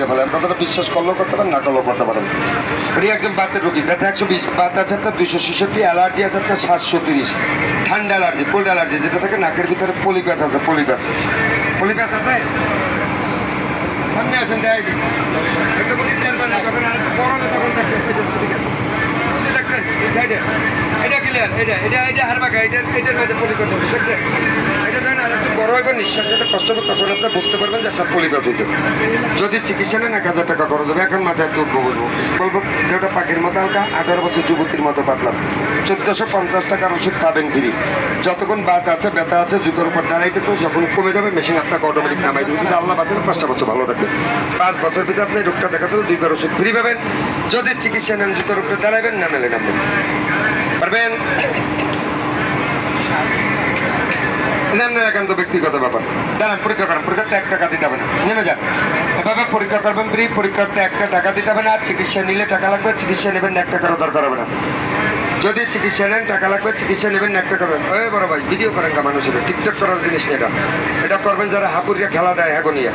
কেটে ফেলে। আপনারা বিশ্বাস করলেও করতে পারেন, না করলেও করতে পারেন। উনি একজন বাতের রোগী, ব্যথা 120, বাত আছে আপনার 266, অ্যালার্জি আছে আপনার 730, ঠান্ডা অ্যালার্জি, কোল্ড অ্যালার্জি, যেটা থেকে নাকের ভিতরে পলিপ্যাচ আছে। পলিপ্যাচ আছে, সামনে আসেন, দেখাই দিন। এটা বলি টেনবেন না, যখন আর বড় হবে তখন দেখবেন। ঠিক আছে, বুঝতে দেখছেন এই সাইডে, এটা ক্লিয়ার, এটা হার বাঁকা, এটার মধ্যে পলিপ্যাচ আছে, দেখছেন? এটা জানেন আর একটু বড় হইবেন, নিঃশ্বাস নিতে কষ্ট হবে, তখন আপনার বুঝতে পারবেন যে আপনার পলিপ্যাচ হয়েছে। যদি চিকিৎসা নেন 1000 টাকা খরচ হবে। এখন মাথায় দুঃখ বলবো দেহটা পাখির মতো হালকা, 18 বছর যুবতীর মতো পাতলা, 1450 টাকার ওষুধ পাবেন ফ্রি। যতক্ষণ বাত আছে, ব্যথা আছে, জুতোর উপর দাঁড়াইতে, তো যখন কমে যাবে মেশিন আপনাকে অটোমেটিক নামাই দেবে। কিন্তু আল্লাহ বাঁচালে 5টা বছর ভালো থাকবে। 5 বছর ভিতরে আপনি রোগটা দেখাতে 2বার ওষুধ ফ্রি পাবেন। যদি চিকিৎসা নেন, জুতোর উপরে দাঁড়াবেন, না মেলে নামবেন পারবেন। একান্ত ব্যক্তিগত ব্যাপার। দাঁড়ান, পরীক্ষা করেন। পরীক্ষাতে 1 টাকা দিতে হবে না, নেমে যান। এভাবে পরীক্ষা করবেন ফ্রি। পরীক্ষাতে 1 টাকা দিতে হবে না। আর চিকিৎসা নিলে টাকা লাগবে, চিকিৎসা নেবেন 1 টাকারও দরকার হবে না। যদি চিকিৎসা নেন টাকা লাগবে, চিকিৎসা নেবেন 1 টাকা। ওই বড় ভাই, ভিডিও করেন মানুষের, টিকটক করার জিনিস না এটা। এটা করবেন যারা হাপুরিয়া খেলা দেয়, হ্যাঁ নিয়ে।